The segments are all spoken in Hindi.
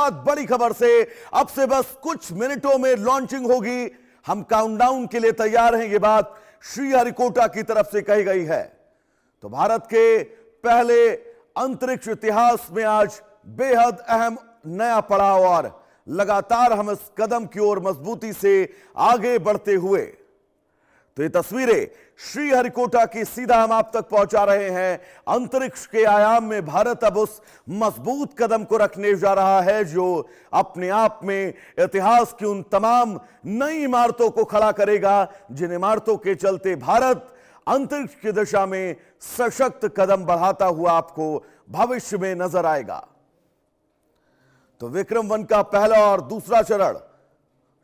शुरुआत बड़ी खबर से। अब से बस कुछ मिनटों में लॉन्चिंग होगी। हम काउंटडाउन के लिए तैयार हैं, यह बात श्रीहरिकोटा की तरफ से कही गई है। तो भारत के पहले अंतरिक्ष इतिहास में आज बेहद अहम नया पड़ाव और लगातार हम इस कदम की ओर मजबूती से आगे बढ़ते हुए। तो ये तस्वीरें श्रीहरिकोटा की सीधा हम आप तक पहुंचा रहे हैं। अंतरिक्ष के आयाम में भारत अब उस मजबूत कदम को रखने जा रहा है जो अपने आप में इतिहास की उन तमाम नई इमारतों को खड़ा करेगा जिन इमारतों के चलते भारत अंतरिक्ष की दिशा में सशक्त कदम बढ़ाता हुआ आपको भविष्य में नजर आएगा। तो विक्रम-1 का पहला और दूसरा चरण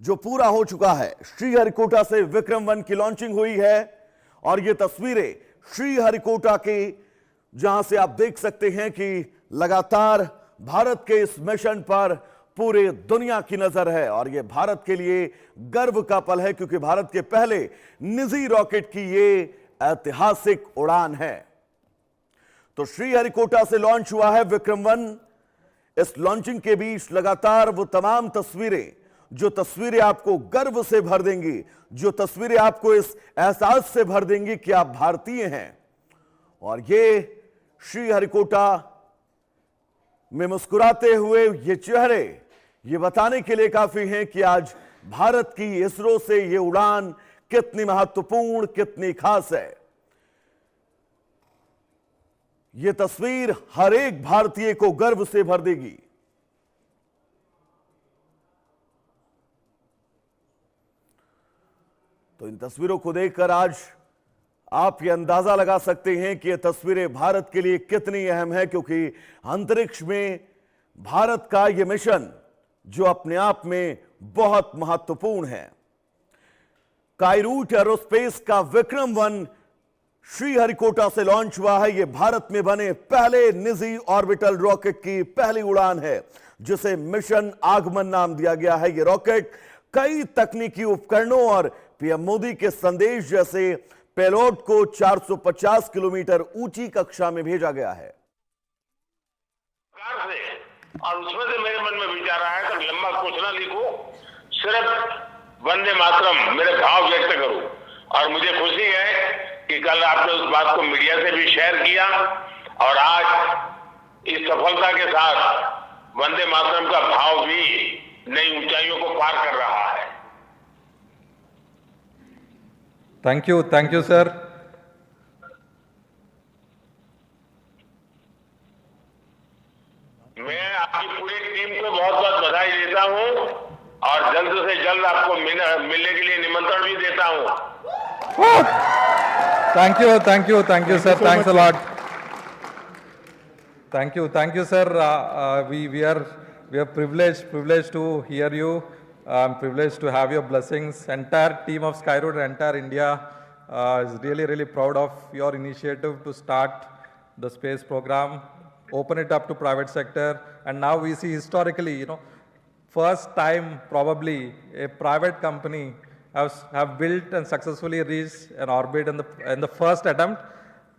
जो पूरा हो चुका है, श्रीहरिकोटा से विक्रम-1 की लॉन्चिंग हुई है और ये तस्वीरें श्रीहरिकोटा के जहां से आप देख सकते हैं कि लगातार भारत के इस मिशन पर पूरे दुनिया की नजर है और यह भारत के लिए गर्व का पल है क्योंकि भारत के पहले निजी रॉकेट की ये ऐतिहासिक उड़ान है। तो श्रीहरिकोटा से लॉन्च हुआ है विक्रम-1। इस लॉन्चिंग के बीच लगातार वो तमाम तस्वीरें जो तस्वीरें आपको गर्व से भर देंगी, जो तस्वीरें आपको इस एहसास से भर देंगी कि आप भारतीय हैं। और ये श्रीहरिकोटा में मुस्कुराते हुए ये चेहरे ये बताने के लिए काफी हैं कि आज भारत की इसरो से ये उड़ान कितनी महत्वपूर्ण, कितनी खास है। ये तस्वीर हर एक भारतीय को गर्व से भर देगी। तो इन तस्वीरों को देखकर आज आप ये अंदाजा लगा सकते हैं कि ये तस्वीरें भारत के लिए कितनी अहम है क्योंकि अंतरिक्ष में भारत का ये मिशन जो अपने आप में बहुत महत्वपूर्ण है। स्काईरूट एरोस्पेस का विक्रम-1 श्रीहरिकोटा से लॉन्च हुआ है। यह भारत में बने पहले निजी ऑर्बिटल रॉकेट की पहली उड़ान है जिसे मिशन आगमन नाम दिया गया है। यह रॉकेट कई तकनीकी उपकरणों और पीएम मोदी के संदेश जैसे पेलोड को 450 किलोमीटर ऊंची कक्षा में भेजा गया है। और उसमें से मेरे मन में विचार आया कि लंबा कुछ ना लिखूं, सिर्फ वंदे मातरम मेरे भाव व्यक्त करूं। और मुझे खुशी है कि कल आपने उस बात को मीडिया से भी शेयर किया और आज इस सफलता के साथ वंदे मातरम का भाव भी नई ऊंचाइयों को पार कर रहा है। Thank you sir. मैं आपकी पूरी टीम को बहुत बहुत बधाई देता हूं और जल्द से जल्द आपको मिलने के लिए निमंत्रण भी देता हूं। Thank you sir, thanks a lot. Thank you sir. We are privileged to hear you. I'm privileged to have your blessings. Entire team of Skyroot, entire India is really proud of your initiative to start the space program, open it up to private sector, and now we see historically, first time probably a private company have built and successfully reached an orbit in the first attempt.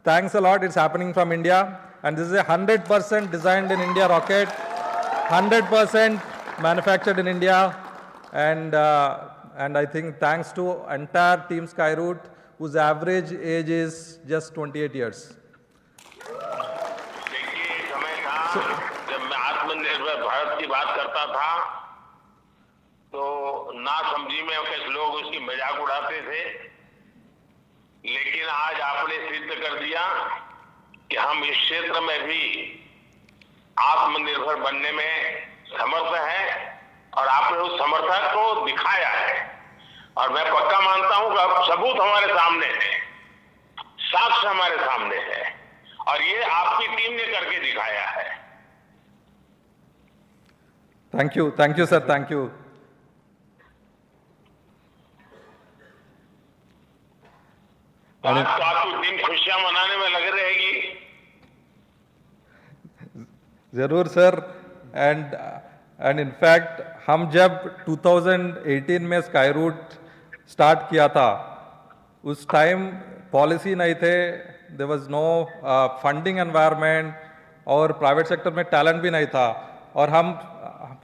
Thanks a lot. It's happening from India, and this is a 100% designed in India rocket, 100% manufactured in India, and I think thanks to entire team Skyroot, whose average age is just 28 years. देखिए, समय था जब मैं आत्मनिर्भर भारत की बात करता था तो ना समझी में कुछ लोग उसकी मजाक उड़ाते थे, लेकिन आज आपने सिद्ध कर दिया कि हम इस क्षेत्र में भी आत्मनिर्भर बनने में समर्थ हैं और आपने उस समर्थन को दिखाया है। और मैं पक्का मानता हूं कि अब सबूत हमारे सामने है, साक्ष्य हमारे सामने है और ये आपकी टीम ने करके दिखाया है। Thank you sir, thank you. तो आपकी टीम खुशियां मनाने में लग रहेगी। जरूर सर। एंड इनफैक्ट हम जब 2018 में स्काईरूट स्टार्ट किया था उस टाइम पॉलिसी नहीं थे, there was no funding environment और प्राइवेट सेक्टर में टैलेंट भी नहीं था और हम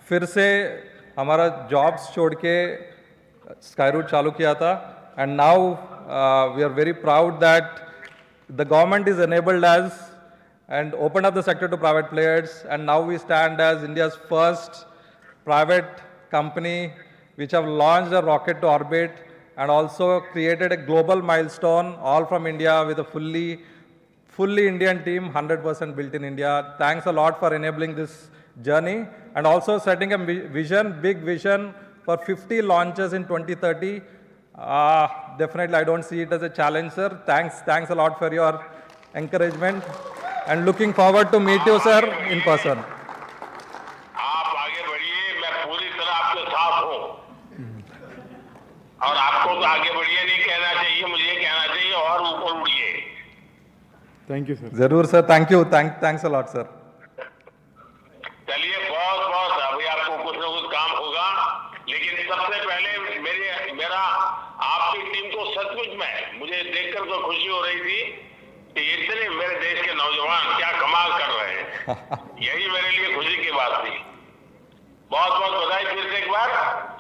फिर से हमारा जॉब्स छोड़ के स्काई रूट चालू किया था, and now we are very proud that the government is enabled us and opened up the sector to private players, and now we stand as India's first private company which have launched a rocket to orbit and also created a global milestone, all from India, with a fully Indian team, 100% built in India. Thanks a lot for enabling this journey and also setting a big vision for 50 launches in 2030. Definitely, I don't see it as a challenge, sir. Thanks a lot for your encouragement and looking forward to meet you, sir, in person. आप आगे बढ़िए, मैं पूरी तरह आपके साथ हूँ और आपको तो आगे बढ़िए नहीं कहना चाहिए, मुझे कहना चाहिए और ऊपर उड़िए। Thank you sir. जरूर sir, thank you, thanks a lot sir. चलिए बहुत बहुत अभी आपको कुछ ना कुछ काम होगा, लेकिन सबसे पहले मेरा आपकी टीम को सचमुच में मुझे देखकर तो खुशी हो रही थी कि इतने मेरे देश के नौजवान क्या कमाल कर रहे हैं। यही मेरे लिए खुशी की बात थी। बहुत बहुत बधाई फिर से एक बार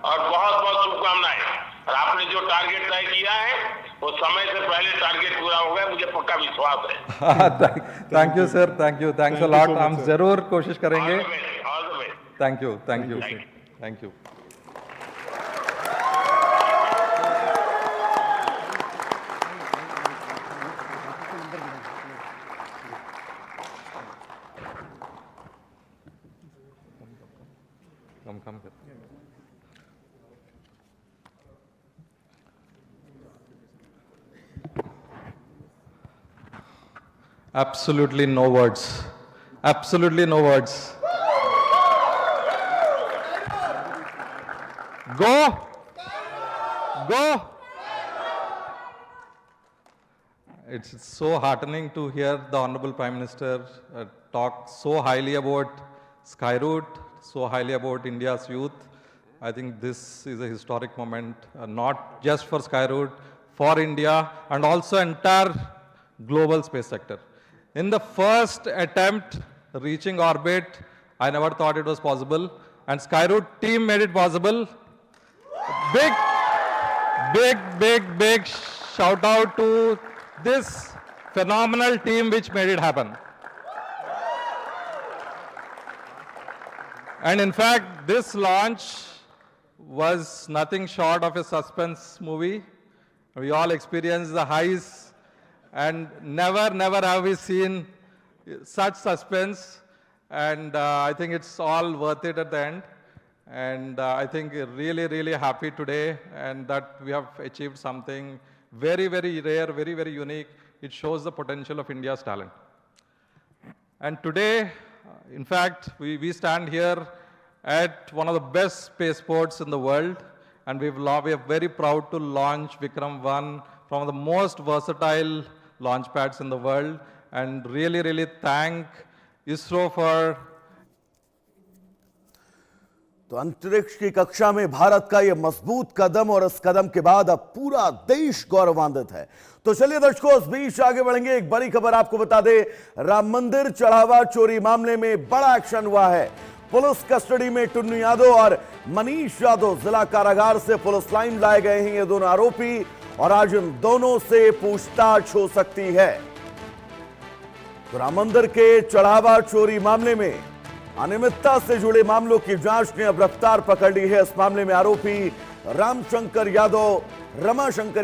और बहुत बहुत शुभकामनाएं। और आपने जो टारगेट तय किया है वो समय से पहले टारगेट पूरा हो गया, मुझे पक्का विश्वास है। Thank you sir, thanks a lot. हम जरूर कोशिश करेंगे। All the best. Thank you. Come. Absolutely no words. Go. It's so heartening to hear the Honorable Prime Minister talk so highly about Skyroot, so highly about India's youth. I think this is a historic moment, not just for Skyroot, for India, and also entire global space sector. In the first attempt reaching orbit, I never thought it was possible, and Skyroot team made it possible. Big shout out to this phenomenal team which made it happen. And in fact, this launch was nothing short of a suspense movie. We all experienced the highs, and never have we seen such suspense. And I think it's all worth it at the end. And I think really happy today, and that we have achieved something very rare, very unique. It shows the potential of India's talent. And today, in fact, we stand here at one of the best spaceports in the world, and we are very proud to launch Vikram 1 from the most versatile launch pads in the world, and really thank ISRO for. तो अंतरिक्ष की कक्षा में भारत का यह मजबूत कदम, और इस कदम के बाद अब पूरा देश गौरवान्वित है। तो चलिए दर्शकों, इस बीच आगे बढ़ेंगे। एक बड़ी खबर आपको बता दें, राम मंदिर चढ़ावा चोरी मामले में बड़ा एक्शन हुआ है। पुलिस कस्टडी में टुन्नू यादव और मनीष यादव जिला कारागार से पुलिस लाइन लाए गए हैं ये दोनों आरोपी, और आज इन दोनों से पूछताछ हो सकती है। तो राम मंदिर के चढ़ावा चोरी मामले में अनियमितता से जुड़े मामलों की जांच ने अब रफ्तार पकड़ ली है। इस मामले में आरोपी रमाशंकर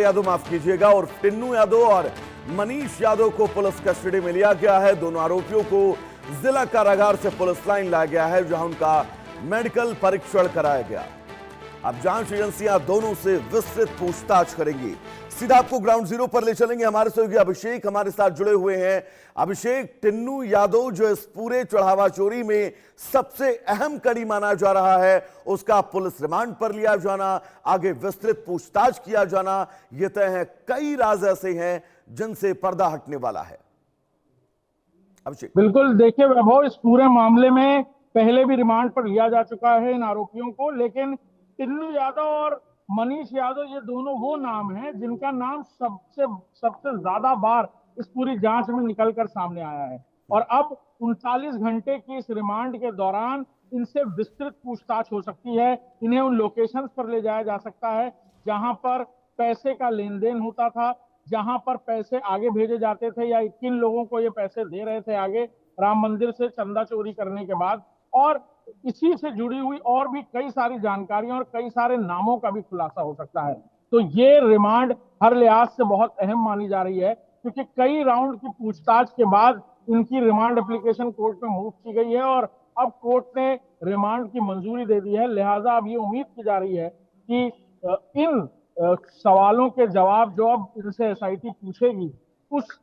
यादव माफ कीजिएगा, और टिन्नू यादव और मनीष यादव को पुलिस कस्टडी में लिया गया है। दोनों आरोपियों को जिला कारागार से पुलिस लाइन लाया गया है, जहां उनका मेडिकल परीक्षण कराया गया। अब जांच एजेंसियां दोनों से विस्तृत पूछताछ करेंगी। सीधा आपको ग्राउंड जीरो पर ले चलेंगे। हमारे सहयोगी अभिषेक हमारे साथ जुड़े हुए हैं। अभिषेक, टिन्नू यादव जो इस पूरे चढ़ावा चोरी में सबसे अहम कड़ी माना जा रहा है, उसका पुलिस रिमांड पर लिया जाना, आगे विस्तृत पूछताछ किया जाना, यह तय है। कई राज ऐसे हैं जिनसे पर्दा हटने वाला है। अभिषेक। बिल्कुल, देखिए वैभव, इस पूरे मामले में पहले भी रिमांड पर लिया जा चुका है इन आरोपियों को, लेकिन टिन्नू यादव और मनीष यादव ये दोनों वो नाम हैं जिनका नाम सबसे ज्यादा बार इस पूरी जांच में निकलकर सामने आया है। और अब 39 घंटे की इस रिमांड के दौरान इनसे विस्तृत पूछताछ हो सकती है। इन्हें उन लोकेशंस पर ले जाया जा सकता है जहां पर पैसे का लेन देन होता था, जहां पर पैसे आगे भेजे जाते थे या किन लोगों को ये पैसे दे रहे थे आगे राम मंदिर से चंदा चोरी करने के बाद। और इसी से जुड़ी हुई और भी कई सारी जानकारियां और कई सारे नामों का भी खुलासा हो सकता है। तो ये रिमांड हर लिहाज से बहुत अहम मानी जा रही है, क्योंकि कई राउंड की पूछताछ के बाद इनकी रिमांड एप्लीकेशन कोर्ट में मूव की गई है और अब कोर्ट ने रिमांड की मंजूरी दे दी है। लिहाजा अब ये उम्मीद की जा रही है कि इन सवालों के जवाब जो अब इनसे एसआईटी पूछेगी, उस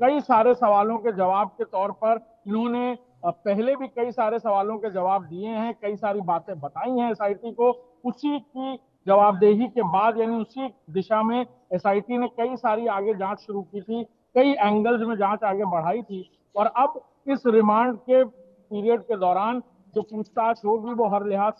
कई सारे सवालों के जवाब के तौर पर इन्होंने पहले भी कई सारे सवालों के जवाब दिए हैं, कई सारी बातें बताई हैं एसआईटी को। उसी की जवाबदेही के बाद, यानी उसी दिशा में एसआईटी ने कई सारी आगे जांच शुरू की थी, कई एंगल्स में जांच आगे बढ़ाई थी। और अब इस रिमांड के पीरियड के दौरान जो पूछताछ होगी वो हर लिहाज